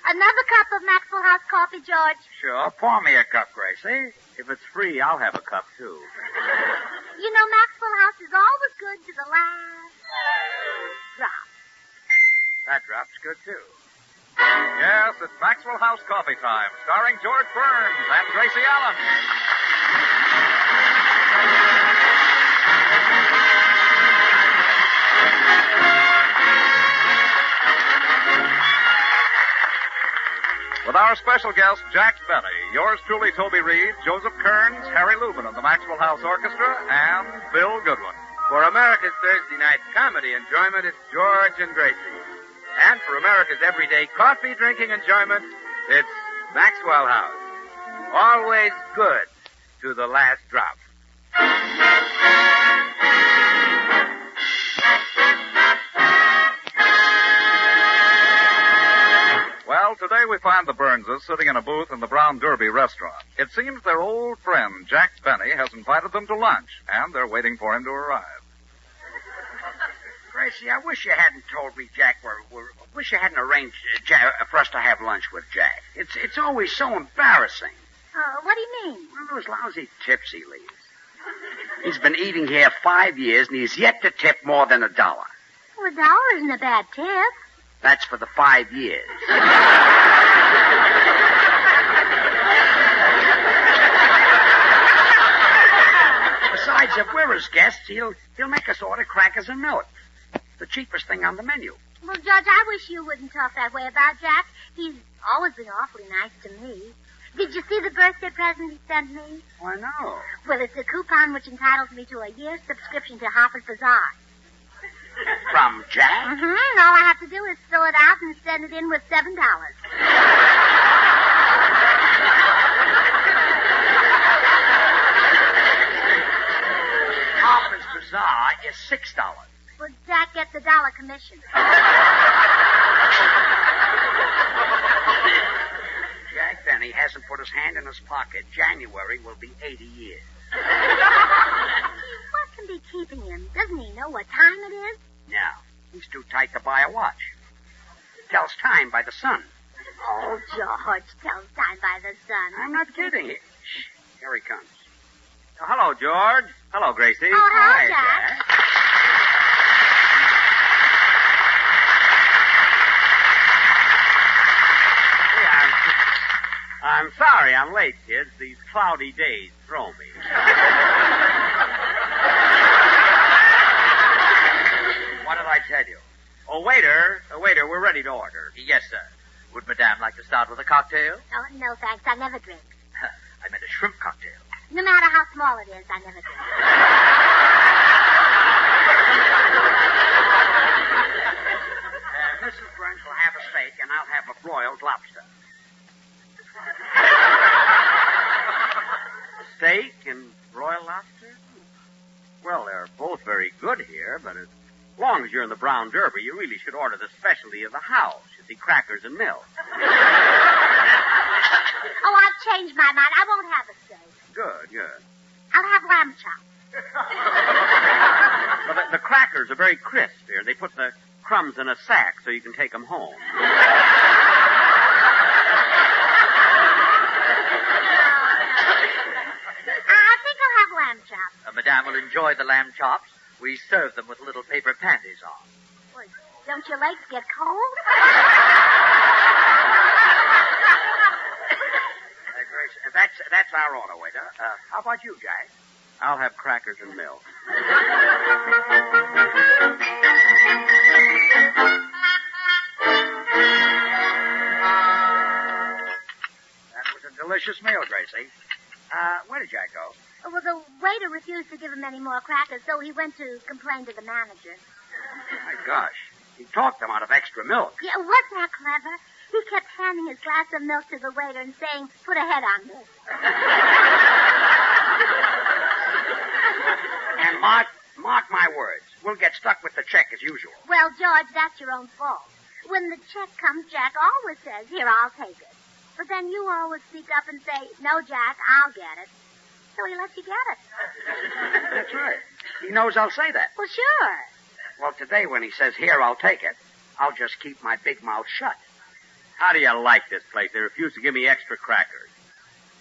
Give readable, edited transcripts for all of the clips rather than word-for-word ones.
Another cup of Maxwell House coffee, George? Sure. Pour me a cup, Gracie. If it's free, I'll have a cup, too. You know, Maxwell House is always good to the last drop. That drop's good, too. Yes, it's Maxwell House Coffee Time, starring George Burns and Gracie Allen. With our special guest, Jack Benny, yours truly, Toby Reed, Joseph Kearns, Harry Lubin of the Maxwell House Orchestra, and Bill Goodwin. For America's Thursday night comedy enjoyment, it's George and Gracie. And for America's everyday coffee drinking enjoyment, it's Maxwell House. Always good to the last drop. Well, today we find the Burnses sitting in a booth in the Brown Derby restaurant. It seems their old friend, Jack Benny, has invited them to lunch, and they're waiting for him to arrive. Gracie, I wish you hadn't told me, Jack, wish you hadn't arranged for us to have lunch with Jack. It's always so embarrassing. What do you mean? Well, those lousy tips he leaves. He's been eating here 5 years, and he's yet to tip more than $1. Well, $1 isn't a bad tip. That's for the 5 years. Besides, if we're his guests, he'll make us order crackers and milk. The cheapest thing on the menu. Well, Judge, I wish you wouldn't talk that way about Jack. He's always been awfully nice to me. Did you see the birthday present he sent me? Why, no. Well, it's a coupon which entitles me to a year's subscription to Harper's Bazaar. From Jack? Mm-hmm. All I have to do is fill it out and send it in with $7. Harper's Bazaar is $6. Well, Jack gets a $1 commission. Jack Benny hasn't put his hand in his pocket. January will be 80 years. What can be keeping him? Doesn't he know what time it is? No, he's too tight to buy a watch. It tells time by the sun. Oh, George, tells time by the sun. I'm not kidding. Shh, here he comes. Oh, hello, George. Hello, Gracie. Oh, hello, Hi, Jack. I'm sorry I'm late, kids. These cloudy days throw me. What did I tell you? Oh, waiter, we're ready to order. Yes, sir. Would Madame like to start with a cocktail? Oh, no, thanks. I never drink. I meant a shrimp cocktail. No matter how small it is, I never drink. Mrs. Burns will have a steak, and I'll have a broiled lobster. Steak and broiled lobster? Well, they're both very good here, but as long as you're in the Brown Derby, you really should order the specialty of the house. You see, crackers and milk. Oh, I've changed my mind. I won't have a steak. Good. I'll have lamb chops. Well, the crackers are very crisp here. They put the crumbs in a sack so you can take them home. I think I'll have lamb chops. Madame will enjoy the lamb chops. We serve them with little paper panties on. Well, don't your legs get cold? Grace, that's our order, waiter. How about you, Jack? I'll have crackers and milk. That was a delicious meal, Gracie. Where did Jack go? Well, the waiter refused to give him any more crackers, so he went to complain to the manager. My gosh. He talked them out of extra milk. Yeah, wasn't that clever? He kept handing his glass of milk to the waiter and saying, "Put a head on this." And mark my words. We'll get stuck with the check as usual. Well, George, that's your own fault. When the check comes, Jack always says, "Here, I'll take it." But then you always speak up and say, "No, Jack, I'll get it." So he lets you get it. That's right. He knows I'll say that. Well, sure. Well, today when he says, "Here, I'll take it," I'll just keep my big mouth shut. How do you like this place? They refuse to give me extra crackers.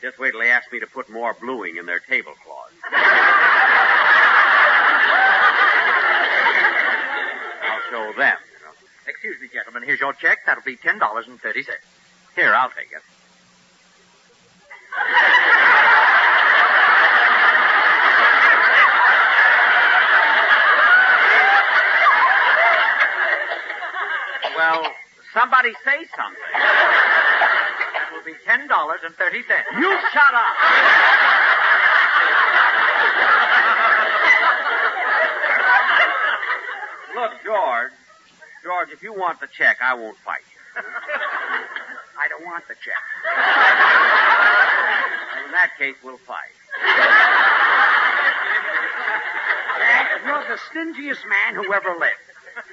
Just wait till they ask me to put more bluing in their tablecloths. I'll show them, you know. Excuse me, gentlemen. Here's your check. That'll be $10.30. Here, I'll take it. Well, somebody say something. That will be $10.30. You shut up! Look, George, if you want the check, I won't fight you. I don't want the check. In that case, we'll fight. Jack, you're the stingiest man who ever lived.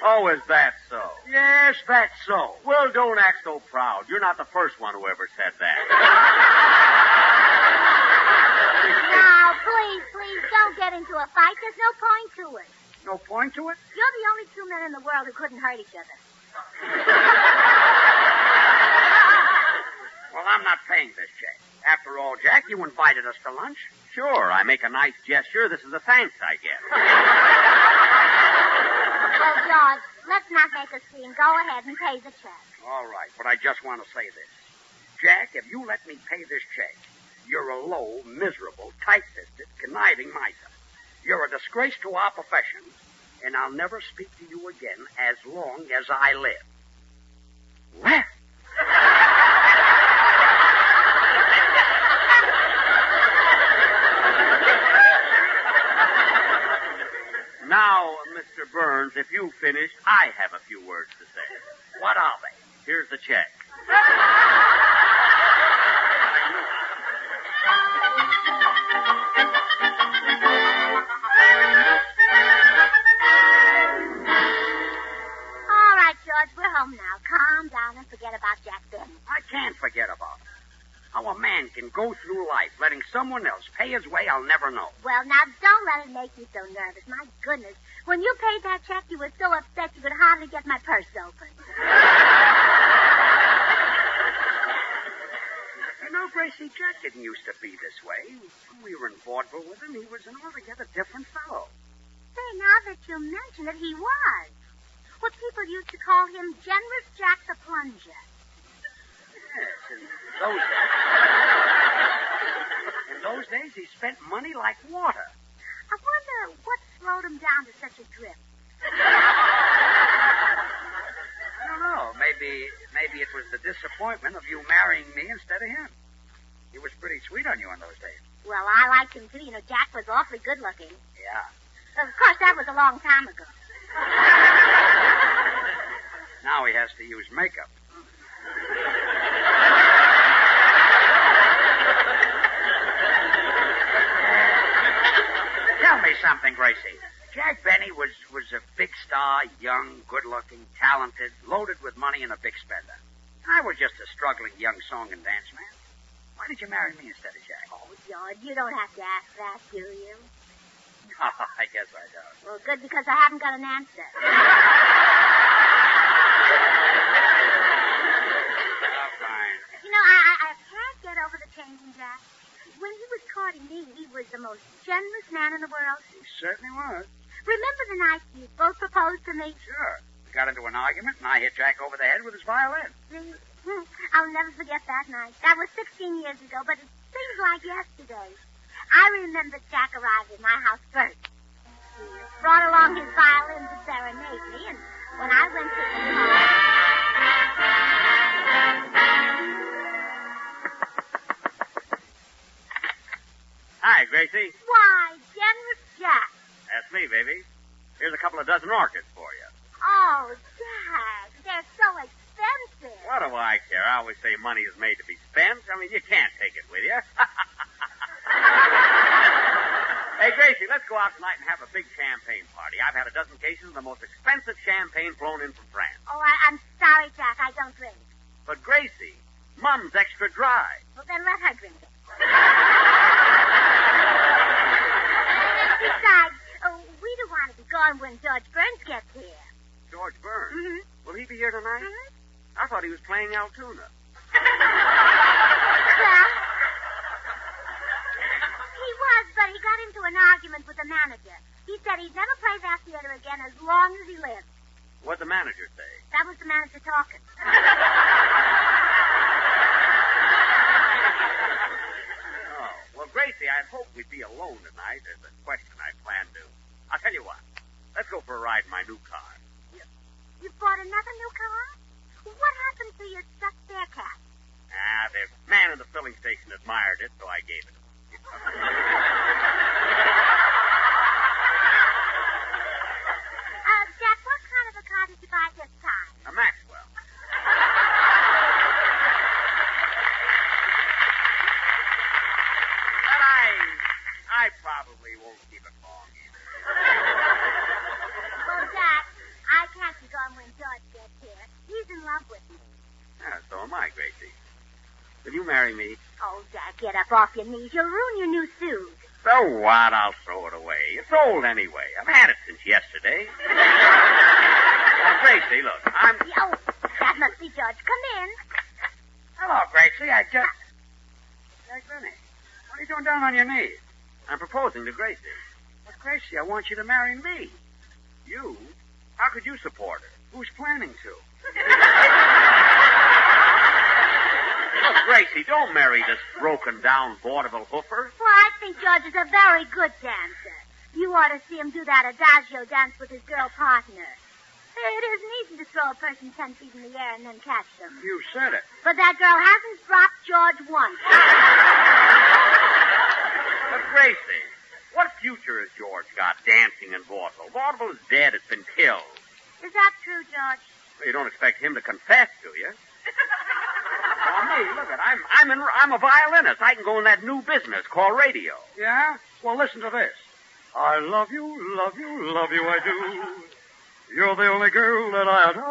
Oh, is that so? Yes, that's so. Well, don't act so proud. You're not the first one who ever said that. Now, please, don't get into a fight. There's no point to it. No point to it? You're the only two men in the world who couldn't hurt each other. Well, I'm not paying this check. After all, Jack, you invited us to lunch. Sure, I make a nice gesture. This is the thanks I get. Oh, George, let's not make a scene. Go ahead and pay the check. All right, but I just want to say this. Jack, if you let me pay this check, you're a low, miserable, tight-fisted, conniving miser. You're a disgrace to our profession, and I'll never speak to you again as long as I live. Well. Now, Mr. Burns, if you've finished, I have a few words to say. What are they? Here's the check. All right, George, we're home now. Calm down and forget about Jack Benny. I can't forget about it. How a man can go through life letting someone else pay his way, I'll never know. Well, now, don't let it make you so nervous. My goodness. When you paid that check, you were so upset you could hardly get my purse open. You know, Gracie, Jack didn't used to be this way. When we were in vaudeville with him, he was an altogether different fellow. Say, now that you mention it, he was. Well, people used to call him Generous Jack the Plunger. Yes, in those days, he spent money like water. I wonder what slowed him down to such a drift. I don't know. Maybe it was the disappointment of you marrying me instead of him. He was pretty sweet on you in those days. Well, I liked him, too. You know, Jack was awfully good looking. Yeah. Of course, that was a long time ago. Now he has to use makeup. Tell me something, Gracie. Jack Benny was a big star, young, good-looking, talented, loaded with money, and a big spender. I was just a struggling young song and dance man. Why did you marry me instead of Jack? Oh, George, you don't have to ask that, do you? I guess I don't. Well, good, because I haven't got an answer. Fine. You know, I can't get over the change in Jack. When he was courting me, he was the most generous man in the world. He certainly was. Remember the night you both proposed to me? Sure. We got into an argument, and I hit Jack over the head with his violin. See? I'll never forget that night. That was 16 years ago, but it seems like yesterday. I remember Jack arrived at my house first. He brought along his violin to serenade me, and when I went to the Hi, Gracie. Why, Generous Jack. That's me, baby. Here's a couple of dozen orchids for you. Oh, Jack, they're so expensive. What do I care? I always say money is made to be spent. I mean, you can't take it with you. Hey, Gracie, let's go out tonight and have a big champagne party. I've had a dozen cases of the most expensive champagne flown in from France. Oh, I'm sorry, Jack. I don't drink. But, Gracie, Mum's extra dry. Well, then let her drink it. Besides, we don't want to be gone when George Burns gets here. George Burns? Mm-hmm. Will he be here tonight? Mm-hmm. I thought he was playing Altoona. Well, he was, but he got into an argument with the manager. He said he'd never play that theater again as long as he lived. What'd the manager say? That was the manager talking. Oh, well, Gracie, I'd hoped we'd be alone tonight. There's a question I planned to. I'll tell you what. Let's go for a ride in my new car. You bought another new car? What happened to your stuffed bear cat? The man in the filling station admired it, so I gave it to him. Jack, what kind of a car did you buy this time? A Maxwell. But I probably won't keep it long either. Well, Jack, I can't be gone when George gets here. He's in love with me. Yeah, so am I, Gracie. Will you marry me? Oh, Jack, get up off your knees. You'll ruin your new suit. So what? I'll throw it away. It's old anyway. I've had it since yesterday. Now, Gracie, look, Oh, that must be George. Come in. Hello, Gracie. I just... Jack Benny, what are you doing down on your knees? I'm proposing to Gracie. But, Gracie, I want you to marry me. You? How could you support her? Who's planning to? Look, Gracie, don't marry this broken-down vaudeville hoofer. Well, I think George is a very good dancer. You ought to see him do that adagio dance with his girl partner. It isn't easy to throw a person 10 feet in the air and then catch them. You said it. But that girl hasn't dropped George once. But, Gracie, what future has George got dancing in vaudeville? Vaudeville is dead. It's been killed. Is that true, George? Well, you don't expect him to confess, do you? Well, me, look at I'm a violinist. I can go in that new business called radio. Yeah? Well, listen to this. I love you, I do. You're the only girl that I adore.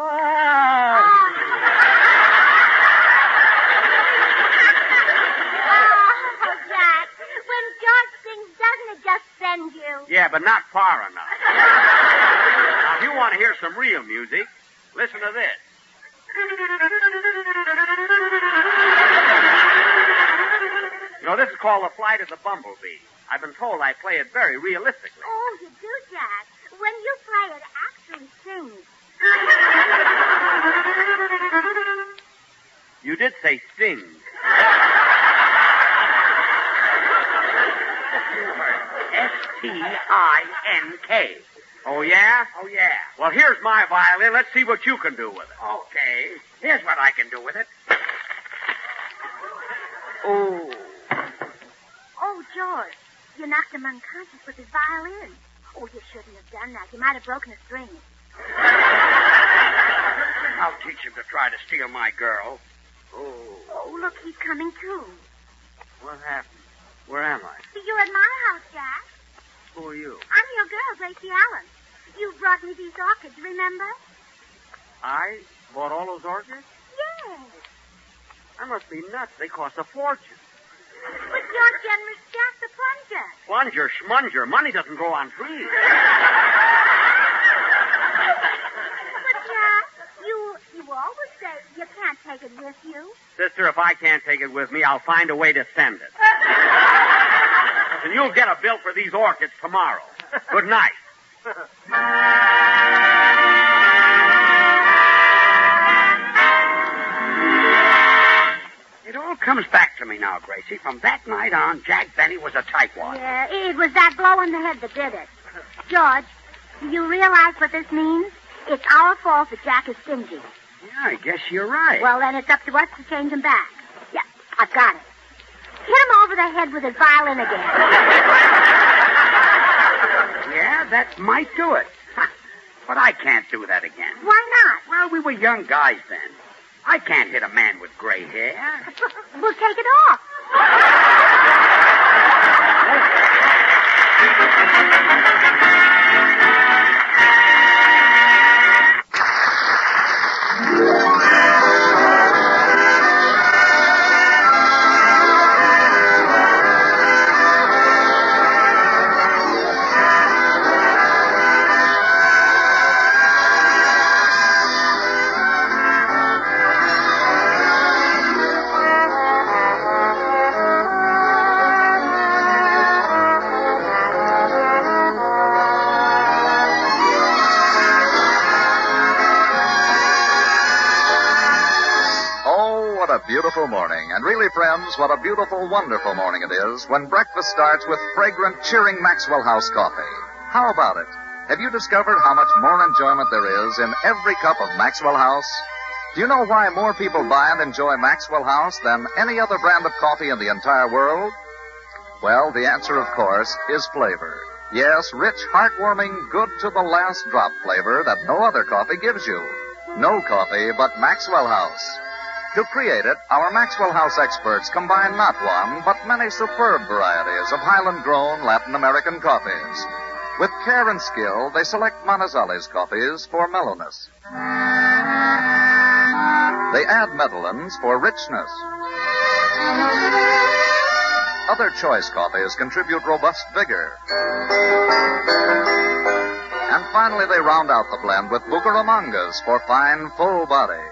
Oh, Jack. When George sings, doesn't it just send you? Yeah, but not far enough. Now, if you want to hear some real music, listen to this. You know, this is called The Flight of the Bumblebee. I've been told I play it very realistically. Oh, you do, Jack. When you play, it actually sings. You did say sing. S-T-I-N-K. Oh, yeah? Oh, yeah. Well, here's my violin. Let's see what you can do with it. Okay. Here's what I can do with it. Oh. Oh, George, you knocked him unconscious with his violin. Oh, you shouldn't have done that. You might have broken a string. I'll teach him to try to steal my girl. Oh, look, he's coming too. What happened? Where am I? You're at my house, Jack. Who are you? I'm your girl, Gracie Allen. You brought me these orchids, remember? I bought all those orchids? Yes. I must be nuts. They cost a fortune. But you're generous Jack the plunger. Plunger, schmunger. Money doesn't grow on trees. But, Jack, you always say you can't take it with you. Sister, if I can't take it with me, I'll find a way to send it. And you'll get a bill for these orchids tomorrow. Good night. It all comes back to me now, Gracie. From that night on, Jack Benny was a tightwad. Yeah, it was that blow in the head that did it. George, do you realize what this means? It's our fault that Jack is stingy. Yeah, I guess you're right. Well, then it's up to us to change him back. Yeah, I've got it. Hit him over the head with his violin again. Yeah, that might do it. But I can't do that again. Why not? Well, we were young guys then. I can't hit a man with gray hair. We'll take it off. a beautiful morning. And really, friends, what a beautiful, wonderful morning it is when breakfast starts with fragrant, cheering Maxwell House coffee. How about it? Have you discovered how much more enjoyment there is in every cup of Maxwell House? Do you know why more people buy and enjoy Maxwell House than any other brand of coffee in the entire world? Well, the answer, of course, is flavor. Yes, rich, heartwarming, good-to-the-last drop flavor that no other coffee gives you. No coffee but Maxwell House. To create it, our Maxwell House experts combine not one, but many superb varieties of Highland-grown Latin American coffees. With care and skill, they select Manizales coffees for mellowness. They add Medellins for richness. Other choice coffees contribute robust vigor. And finally, they round out the blend with Bucaramangas for fine, full body.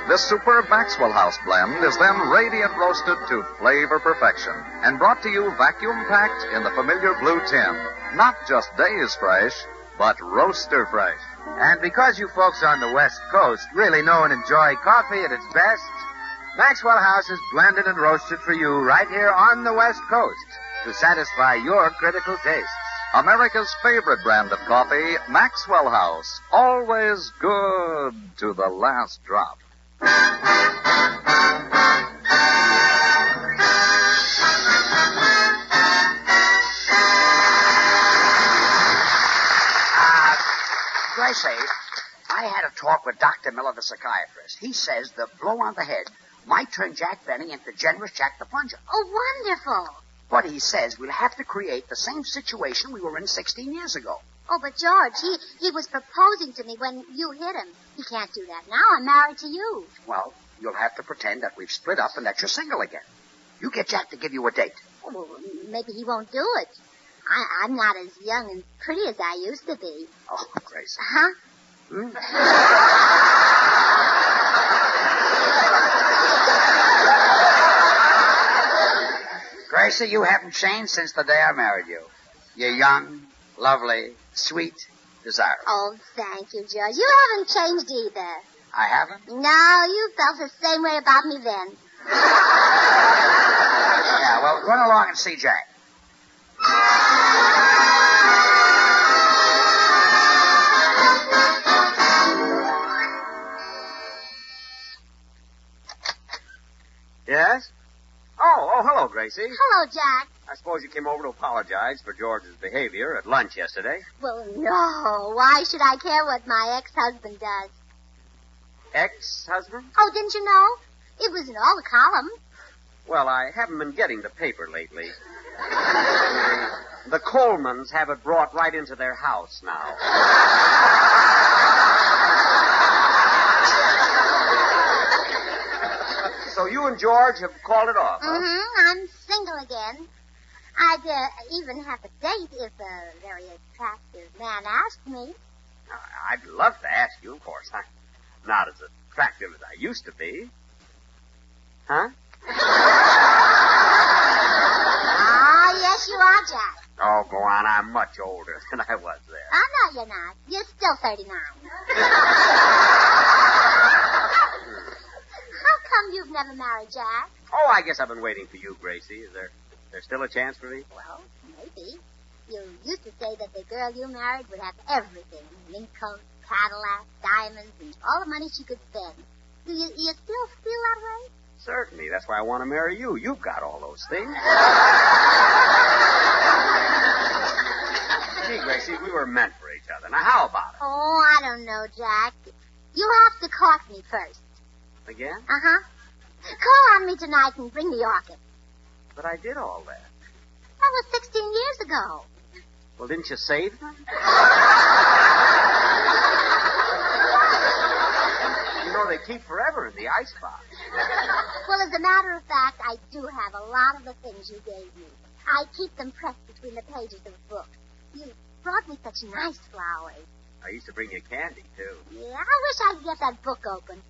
This superb Maxwell House blend is then radiant roasted to flavor perfection and brought to you vacuum-packed in the familiar blue tin. Not just days fresh, but roaster fresh. And because you folks on the West Coast really know and enjoy coffee at its best, Maxwell House is blended and roasted for you right here on the West Coast to satisfy your critical tastes. America's favorite brand of coffee, Maxwell House. Always good to the last drop. Gracie, I had a talk with Dr. Miller, the psychiatrist. He says the blow on the head might turn Jack Benny into Generous Jack the Plunger. Oh, wonderful. But he says we'll have to create the same situation we were in 16 years ago. Oh, but George, he was proposing to me when you hit him. He can't do that now. I'm married to you. Well, you'll have to pretend that we've split up and that you're single again. You get Jack to give you a date. Oh, well, maybe he won't do it. I'm not as young and pretty as I used to be. Oh, Gracie. Huh? Gracie, you haven't changed since the day I married you. You're young, lovely, sweet, desirable. Oh, thank you, George. You haven't changed either. I haven't? No, you felt the same way about me then. Yeah, well, run along and see Jack. Yes? Oh, hello, Gracie. Hello, Jack. I suppose you came over to apologize for George's behavior at lunch yesterday. Well, no. Why should I care what my ex-husband does? Ex-husband? Oh, didn't you know? It was in all the columns. Well, I haven't been getting the paper lately. The Colemans have it brought right into their house now. So you and George have called it off, huh? Mm-hmm. I'm single again. I'd even have a date if a very attractive man asked me. I'd love to ask you, of course. I'm not as attractive as I used to be. Huh? Ah, yes, you are, Jack. Oh, go on. I'm much older than I was then. Oh, no, you're not. You're still 39. How come you've never married, Jack? Oh, I guess I've been waiting for you, Gracie. Is there still a chance for me? Well, maybe. You used to say that the girl you married would have everything. Mink coat, Cadillac, diamonds, and all the money she could spend. Do you still feel that way? Certainly. That's why I want to marry you. You've got all those things. Gee, Gracie, we were meant for each other. Now, how about it? Oh, I don't know, Jack. You have to court me first. Again? Uh-huh. Call on me tonight and bring the orchid. But I did all that. That was 16 years ago. Well, didn't you save them? You know, they keep forever in the icebox. Well, as a matter of fact, I do have a lot of the things you gave me. I keep them pressed between the pages of the book. You brought me such nice flowers. I used to bring you candy, too. Yeah, I wish I could get that book open.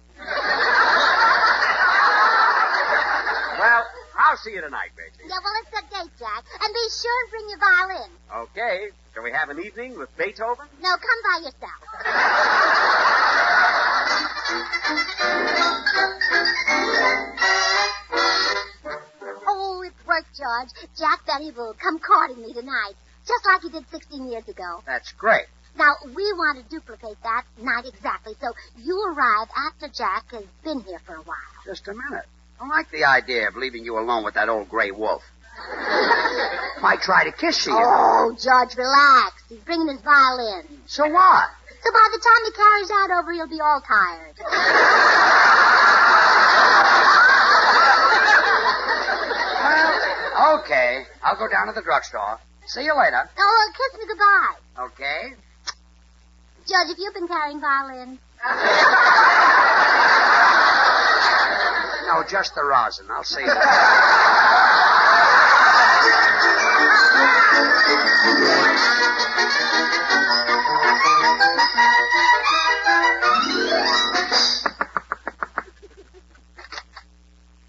Well, I'll see you tonight, Gracie. Yeah, well, it's a date, Jack. And be sure to bring your violin. Okay. Shall we have an evening with Beethoven? No, come by yourself. Oh, it worked, George. Jack Benny will come courting me tonight, just like he did 16 years ago. That's great. Now, we want to duplicate that night exactly, so you arrive after Jack has been here for a while. Just a minute. I like the idea of leaving you alone with that old gray wolf. Might try to kiss you. Oh, George, relax. He's bringing his violin. So what? So by the time he carries that over, he'll be all tired. Well, okay. I'll go down to the drugstore. See you later. Oh, kiss me goodbye. Okay. George, have you been carrying violins? No, just the rosin. I'll see you.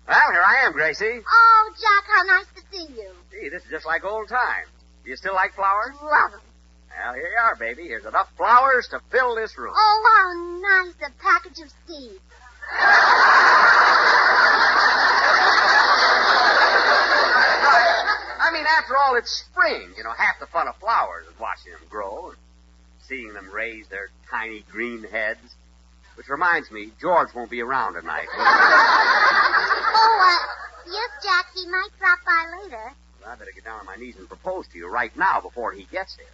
Well, here I am, Gracie. Oh, Jack, how nice to see you. Gee, this is just like old times. Do you still like flowers? Love 'em. Well, here you are, baby. Here's enough flowers to fill this room. Oh, how nice, a package of seeds. I mean, after all, it's spring. You know, half the fun of flowers is watching them grow and seeing them raise their tiny green heads. Which reminds me, George won't be around tonight. Oh, yes, Jack, he might drop by later. Well, I better get down on my knees and propose to you right now before he gets here.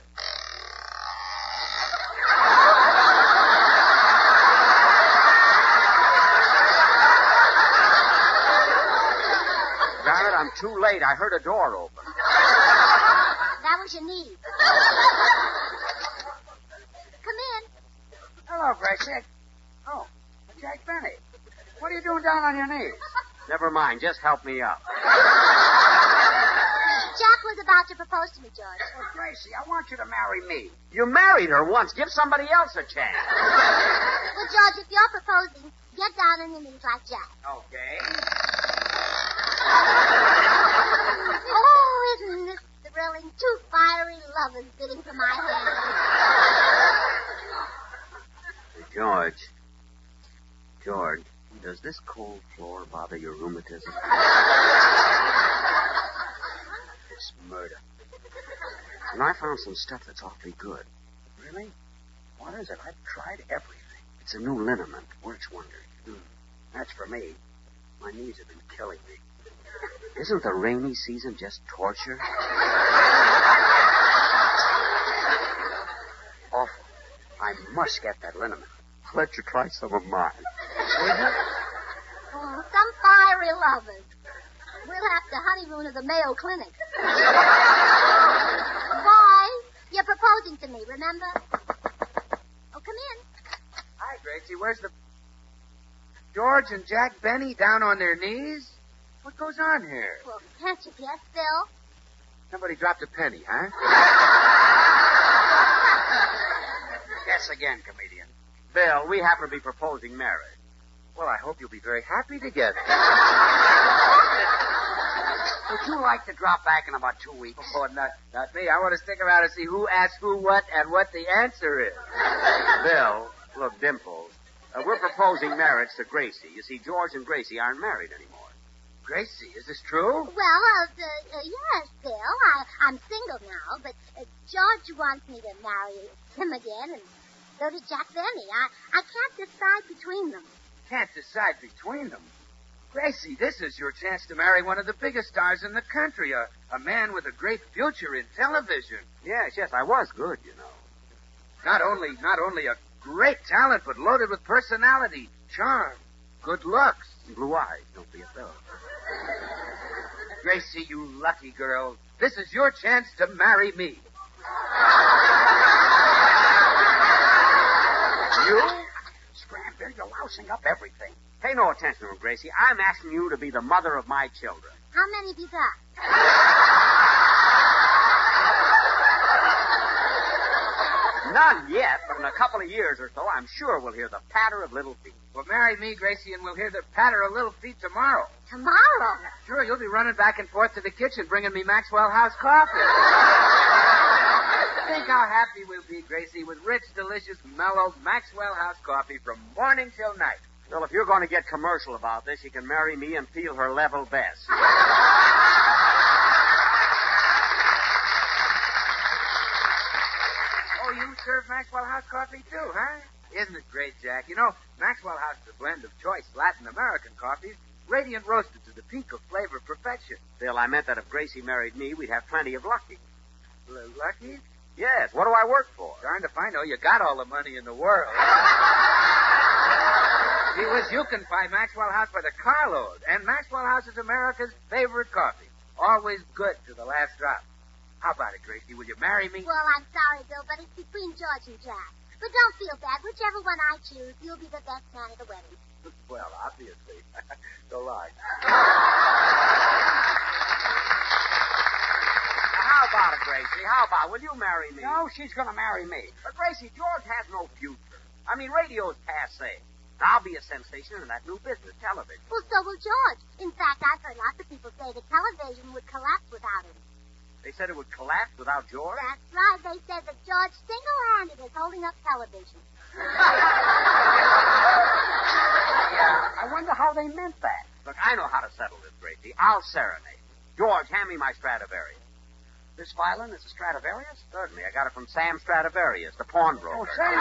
Darn it, I'm too late. I heard a door open. That was your knee. Come in. Hello, Gracie. Oh, Jack Benny. What are you doing down on your knees? Never mind. Just help me up. Jack was about to propose to me, George. Well, Gracie, I want you to marry me. You married her once. Give somebody else a chance. Well, George, if you're proposing, get down on your knees like Jack. Okay. Oh, isn't this thrilling? Two fiery lovers bidding for my hand. George, does this cold floor bother your rheumatism? It's murder. And I found some stuff that's awfully good. Really? What is it? I've tried everything. It's a new liniment. Works wonders. That's for me. My knees have been killing me. Isn't the rainy season just torture? Awful. I must get that liniment. I'll let you try some of mine. Oh, some fiery lovers. We'll have to honeymoon at the Mayo Clinic. Boy, you're proposing to me, remember? Oh, come in. Hi, Gracie. Where's the... George and Jack Benny down on their knees? What goes on here? Well, can't you guess, Phil? Somebody dropped a penny, huh? Guess again, comedian. Bill, we happen to be proposing marriage. Well, I hope you'll be very happy together. Would you like to drop back in about 2 weeks? Oh, not me. I want to stick around and see who asked who what and what the answer is. Bill, look, Dimples, we're proposing marriage to Gracie. You see, George and Gracie aren't married anymore. Gracie, is this true? Well, yes, Phil. I'm single now, but George wants me to marry him again, and so does Jack Benny. I can't decide between them. Can't decide between them. Gracie, this is your chance to marry one of the biggest stars in the country, a man with a great future in television. Yes, I was good, you know. Not only a great talent, but loaded with personality, charm, good looks. Blue eyes, don't be a fellow. Gracie, you lucky girl. This is your chance to marry me. You? Scram, you're lousing up everything. Pay no attention to him, Gracie. I'm asking you to be the mother of my children. How many have you got? None yet, but in a couple of years or so, I'm sure we'll hear the patter of little feet. Well, marry me, Gracie, and we'll hear the patter of little feet tomorrow. Tomorrow? Sure, you'll be running back and forth to the kitchen bringing me Maxwell House coffee. Think how happy we'll be, Gracie, with rich, delicious, mellow Maxwell House coffee from morning till night. Well, if you're going to get commercial about this, you can marry me and feel her level best. Oh, you serve Maxwell House coffee too, huh? Isn't it great, Jack? You know, Maxwell House is a blend of choice Latin American coffees, radiant roasted to the peak of flavor perfection. Bill, I meant that if Gracie married me, we'd have plenty of lucky. Lucky? Yes, what do I work for? Darned if I know. You got all the money in the world. See, Whiz, you can buy Maxwell House by the carload. And Maxwell House is America's favorite coffee. Always good to the last drop. How about it, Gracie? Will you marry me? Well, I'm sorry, Bill, but it's between George and Jack. But don't feel bad. Whichever one I choose, you'll be the best man at the wedding. Well, obviously. So right. How about it, Gracie? How about it? Will you marry me? No, she's going to marry me. But, Gracie, George has no future. I mean, radio's passé. I'll be a sensation in that new business, television. Well, so will George. In fact, I've heard lots of people say that television would collapse without him. They said it would collapse without George? That's right. They said that George single-handed is holding up television. Yeah, I wonder how they meant that. Look, I know how to settle this, Gracie. I'll serenade. George, hand me my Stradivarius. This violin is a Stradivarius? Certainly. I got it from Sam Stradivarius, the pawnbroker. Oh, Sam.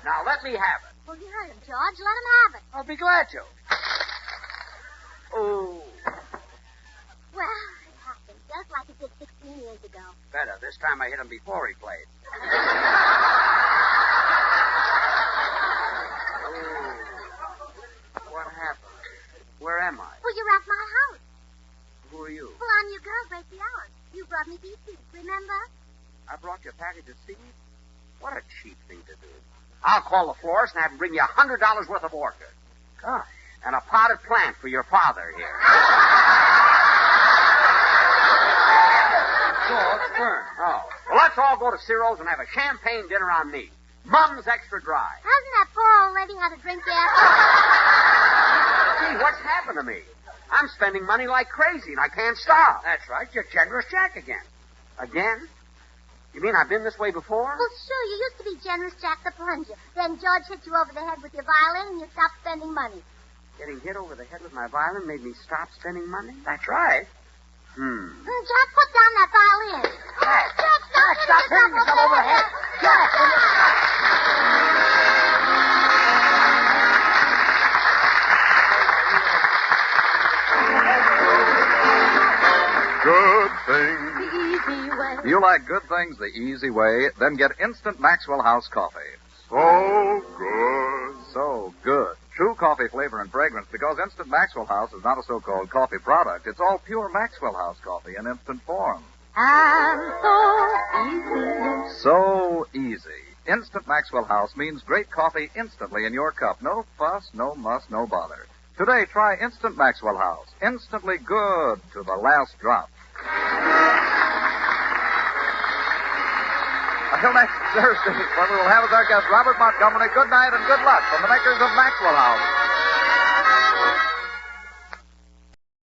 Now, let me have it. Well, you heard him, George. Let him have it. I'll be glad to. Oh, Well, it happened just like it did 16 years ago. better. This time I hit him before he played. What happened? Where am I? Well, you're at my house. Who are you? Well, I'm your girl, Gracie Allen. You brought me these seeds, remember? I brought you a package of seeds? What a cheap thing to do. I'll call the florist and have him bring you $100 worth of orchids. Gosh. And a potted plant for your father here. George, burn. Oh. Well, let's all go to Ciro's and have a champagne dinner on me. Mum's extra dry. Hasn't that poor old lady had a drink yet? Gee, what's happened to me? I'm spending money like crazy, and I can't stop. That's right. You're generous Jack again. Again? You mean I've been this way before? Well, sure, you used to be generous Jack the Plunger. Then George hit you over the head with your violin, and you stopped spending money. Getting hit over the head with my violin made me stop spending money? That's right. Jack, put down that violin. Jack, Jack, stop hitting yourself over the head. Jack, Good things. The easy way. You like good things the easy way? Then get instant Maxwell House coffee. So good. So good. True coffee flavor and fragrance, because Instant Maxwell House is not a so-called coffee product. It's all pure Maxwell House coffee in instant form. And so easy. So easy. Instant Maxwell House means great coffee instantly in your cup. No fuss, no muss, no bother. Today, try Instant Maxwell House. Instantly good to the last drop. Until next Thursday, when we will have as our guest Robert Montgomery, good night and good luck from the makers of Maxwell House.